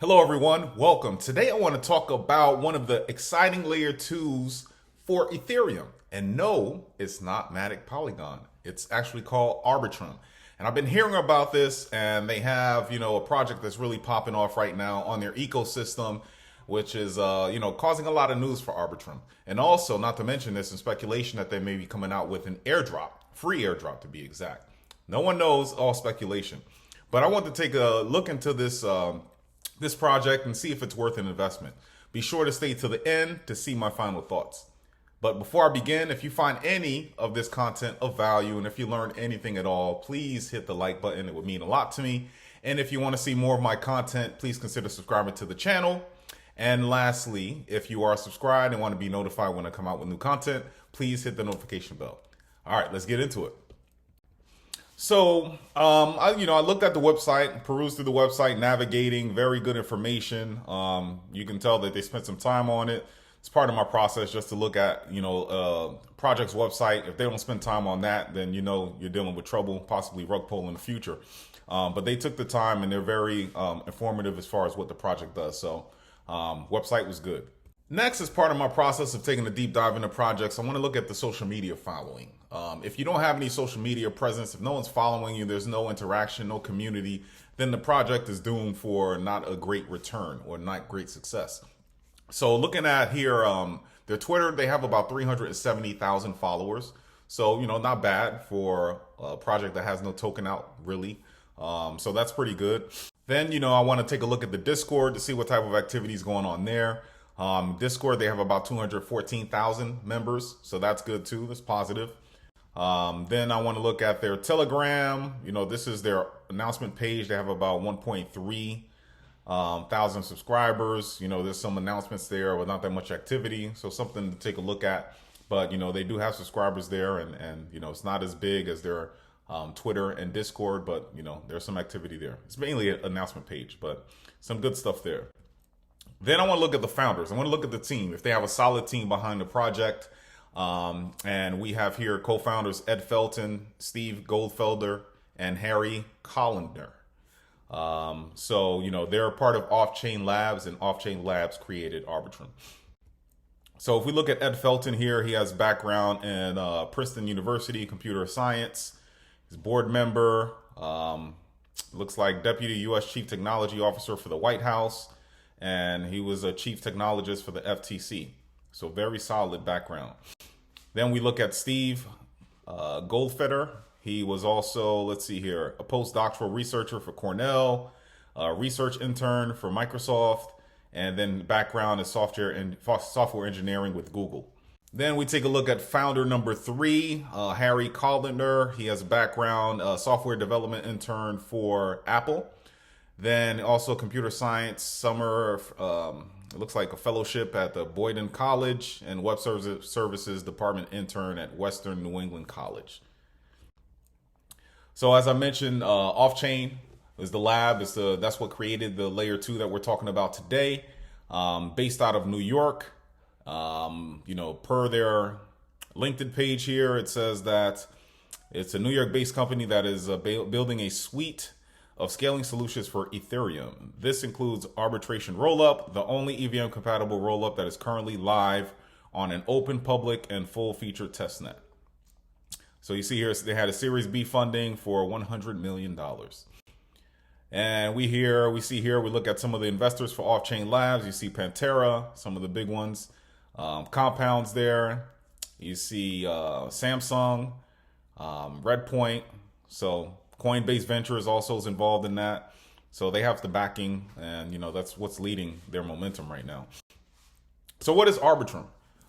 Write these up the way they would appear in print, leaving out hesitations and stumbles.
Hello everyone, welcome. Today I want to talk about one of the exciting layer 2s for Ethereum. And no, it's not Matic Polygon. It's actually called Arbitrum. And I've been hearing about this, and they have, a project that's really popping off right now on their ecosystem, which is causing a lot of news for Arbitrum. And also, not to mention, there's some speculation that they may be coming out with an airdrop, free airdrop to be exact. No one knows, all speculation. But I want to take a look into this project and see if it's worth an investment. Be sure to stay to the end to see my final thoughts. But before I begin, if you find any of this content of value and if you learned anything at all, please hit the like button. It would mean a lot to me. And if you want to see more of my content, please consider subscribing to the channel. And lastly, if you are subscribed and want to be notified when I come out with new content, please hit the notification bell. All right, let's get into it. So, I looked at the website, perused through the website, navigating, very good information. You can tell that they spent some time on it. It's part of my process just to look at, project's website. If they don't spend time on that, then you're dealing with trouble, possibly rug pull in the future. But they took the time and they're very informative as far as what the project does. So, website was good. Next, as part of my process of taking a deep dive into projects, I want to look at the social media following. If you don't have any social media presence, if no one's following you, there's no interaction, no community, then the project is doomed for not a great return or not great success. So looking at here, their Twitter, they have about 370,000 followers. So, not bad for a project that has no token out, really. So that's pretty good. Then, I want to take a look at the Discord to see what type of activity is going on there. Discord, they have about 214,000 members, so that's good too. That's positive. Then I want to look at their Telegram. This is their announcement page. They have about 1.3 thousand subscribers. There's some announcements there with not that much activity, so something to take a look at. But they do have subscribers there, and it's not as big as their Twitter and Discord, but there's some activity there. It's mainly an announcement page, but some good stuff there. Then I want to look at the founders. I want to look at the team, if they have a solid team behind the project. And we have here co-founders Ed Felton, Steve Goldfelder, and Harry Collender. They're a part of Off-Chain Labs, and Off-Chain Labs created Arbitrum. So if we look at Ed Felton here, he has background in Princeton University, computer science. He's board member, looks like Deputy U.S. Chief Technology Officer for the White House. And he was a chief technologist for the FTC. So very solid background. Then we look at Steve Goldfeder. He was also, a postdoctoral researcher for Cornell, a research intern for Microsoft, and then background is software engineering with Google. Then we take a look at founder number 3, Harry Collender. He has a background, software development intern for Apple. Then also computer science, summer, it looks like a fellowship at the Boyden College, and web services department intern at Western New England College. So as I mentioned, Off-Chain is the lab. That's what created the layer 2 that we're talking about today. Based out of New York. Per their LinkedIn page here, it says that it's a New York-based company that is building a suite of scaling solutions for Ethereum. This includes arbitration rollup, the only EVM compatible rollup that is currently live on an open, public, and full feature testnet. So you see here, they had a Series B funding for $100 million. And we see here, we look at some of the investors for Off-Chain Labs. You see Pantera, some of the big ones, Compounds there. You see Samsung, Redpoint. So Coinbase Ventures also is involved in that. So they have the backing, and that's what's leading their momentum right now. So what is Arbitrum?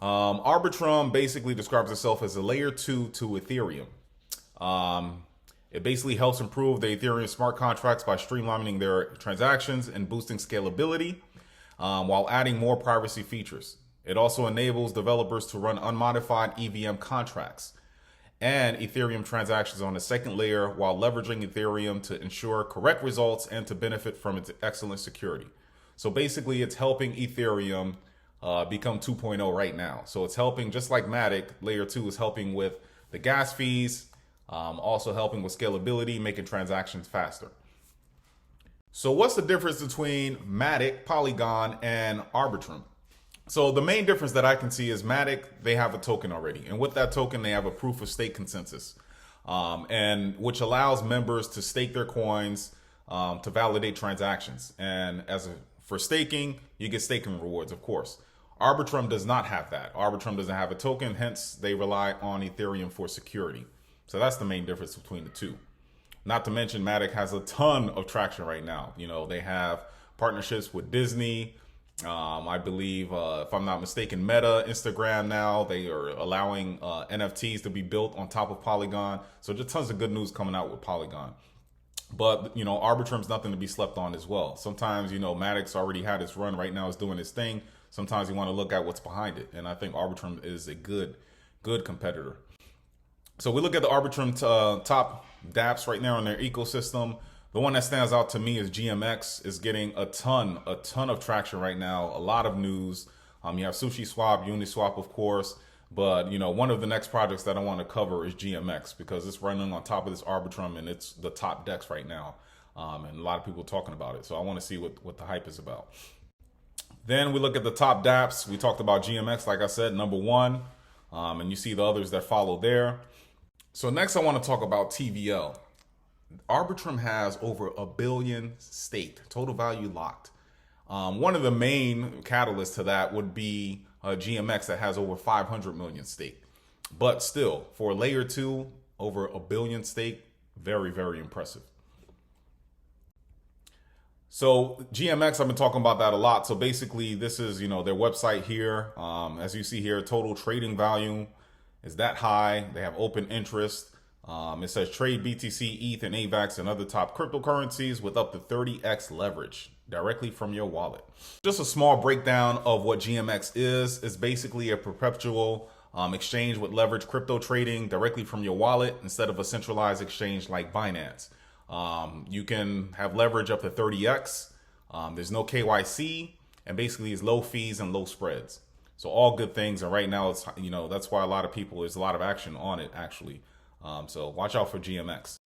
Arbitrum basically describes itself as a layer 2 to Ethereum. It basically helps improve the Ethereum smart contracts by streamlining their transactions and boosting scalability, while adding more privacy features. It also enables developers to run unmodified EVM contracts and Ethereum transactions on the second layer, while leveraging Ethereum to ensure correct results and to benefit from its excellent security. So basically, it's helping Ethereum become 2.0 right now. So it's helping, just like Matic, layer 2 is helping with the gas fees, also helping with scalability, making transactions faster. So what's the difference between Matic, Polygon, and Arbitrum? So the main difference that I can see is Matic, they have a token already. And with that token, they have a proof of stake consensus, and which allows members to stake their coins to validate transactions. And for staking, you get staking rewards, of course. Arbitrum does not have that. Arbitrum doesn't have a token, hence they rely on Ethereum for security. So that's the main difference between the two. Not to mention Matic has a ton of traction right now. You know, they have partnerships with Disney. I believe, if I'm not mistaken, Meta, Instagram now, they are allowing NFTs to be built on top of Polygon. So just tons of good news coming out with Polygon. But, you know, Arbitrum's nothing to be slept on as well. Sometimes, you know, Matic's already had its run. Right now it's doing its thing. Sometimes you want to look at what's behind it. And I think Arbitrum is a good competitor. So we look at the Arbitrum top dApps right now in their ecosystem. The one that stands out to me is GMX is getting a ton of traction right now. A lot of news. You have SushiSwap, Uniswap, of course. But, you know, one of the next projects that I want to cover is GMX because it's running on top of this Arbitrum and it's the top DEX right now. And a lot of people talking about it. So I want to see what the hype is about. Then we look at the top dApps. We talked about GMX, like I said, number one. And you see the others that follow there. So next I want to talk about TVL. Arbitrum has over $1 billion staked, total value locked. One of the main catalysts to that would be GMX that has over 500 million staked. But still, for layer 2, over $1 billion staked, very, very impressive. So GMX, I've been talking about that a lot. So basically, this is, you know, their website here. As you see here, total trading volume is that high. They have open interest. It says trade BTC, ETH, and AVAX and other top cryptocurrencies with up to 30x leverage directly from your wallet. Just a small breakdown of what GMX is. It's basically a perpetual exchange with leverage crypto trading directly from your wallet instead of a centralized exchange like Binance. You can have leverage up to 30x. There's no KYC, and basically it's low fees and low spreads. So all good things. And right now, it's, you know, that's why there's a lot of action on it actually. So watch out for GMX.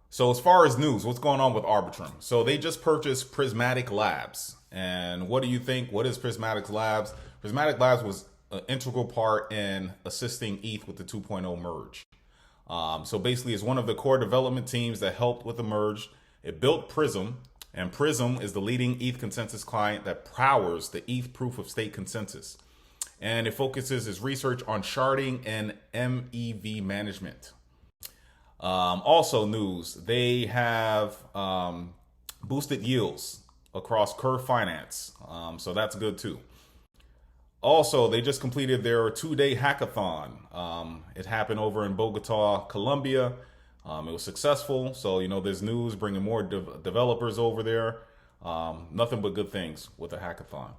So as far as news, what's going on with Arbitrum? So they just purchased Prismatic Labs. And what do you think? What is Prismatic Labs? Prismatic Labs was an integral part in assisting ETH with the 2.0 merge. So basically it's one of the core development teams that helped with the merge. It built Prism, and Prism is the leading ETH consensus client that powers the ETH proof of stake consensus. And it focuses its research on sharding and MEV management. Also news, they have boosted yields across Curve Finance. So that's good too. Also, they just completed their 2-day hackathon. It happened over in Bogota, Colombia. It was successful. So, you know, there's news bringing more developers over there. Nothing but good things with the hackathon.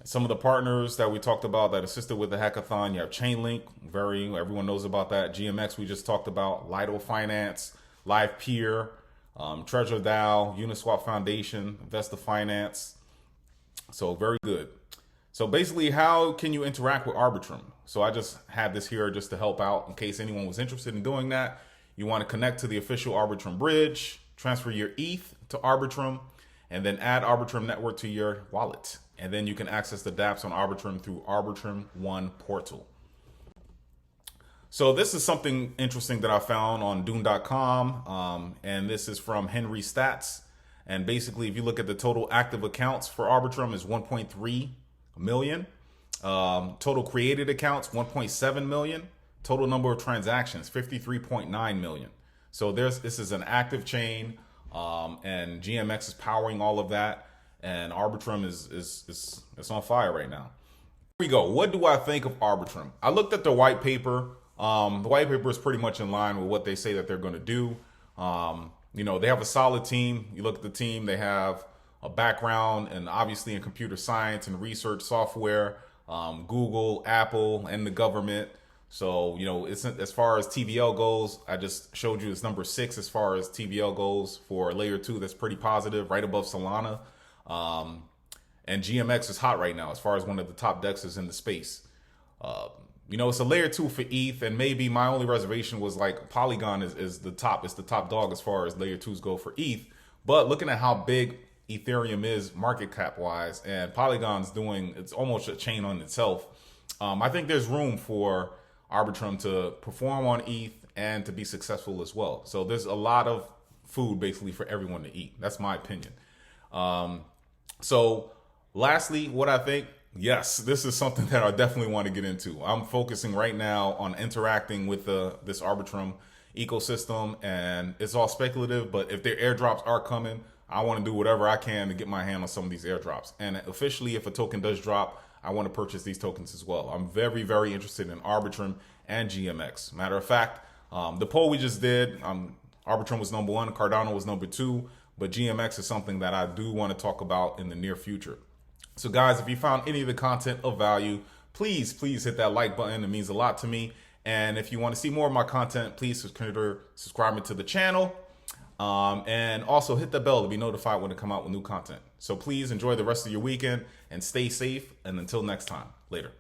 Some of the partners that we talked about that assisted with the hackathon, you have Chainlink, everyone knows about that. GMX, we just talked about, Lido Finance, Live Peer, Treasure DAO, Uniswap Foundation, Vesta Finance. So very good. So basically, how can you interact with Arbitrum? So I just had this here just to help out in case anyone was interested in doing that. You want to connect to the official Arbitrum bridge, transfer your ETH to Arbitrum, and then add Arbitrum network to your wallet. And then you can access the dApps on Arbitrum through Arbitrum One portal. So this is something interesting that I found on Dune.com. And this is from Henry Stats. And basically, if you look at the total active accounts for Arbitrum is 1.3 million. Total created accounts, 1.7 million. Total number of transactions, 53.9 million. So this is an active chain. And GMX is powering all of that. And Arbitrum is on fire right now. Here we go. What do I think of Arbitrum? I looked at the white paper. The white paper is pretty much in line with what they say that they're going to do. You know, they have a solid team. You look at the team, they have a background and obviously in computer science and research software, Google, Apple, and the government. So, you know, it's, as far as TVL goes, I just showed you it's number 6 as far as TVL goes for layer 2. That's pretty positive, right above Solana. And GMX is hot right now as far as one of the top dexes in the space. You know, it's a layer 2 for ETH, and maybe my only reservation was like Polygon is the top. It's the top dog as far as layer 2s go for ETH. But looking at how big Ethereum is market cap wise, and Polygon's doing, it's almost a chain on itself. I think there's room for Arbitrum to perform on ETH and to be successful as well. So there's a lot of food basically for everyone to eat. That's my opinion. So lastly, what I think, yes, this is something that I definitely want to get into. I'm focusing right now on interacting with this Arbitrum ecosystem, and it's all speculative, but if their airdrops are coming, I want to do whatever I can to get my hand on some of these airdrops. And officially, if a token does drop, I want to purchase these tokens as well. I'm very, very interested in Arbitrum and GMX. Matter of fact, the poll we just did, Arbitrum was number 1, Cardano was number 2, but GMX is something that I do want to talk about in the near future. So guys, if you found any of the content of value, please hit that like button. It means a lot to me. And if you want to see more of my content, please consider subscribing to the channel. And also hit the bell to be notified when I come out with new content. So please enjoy the rest of your weekend and stay safe. And until next time, later.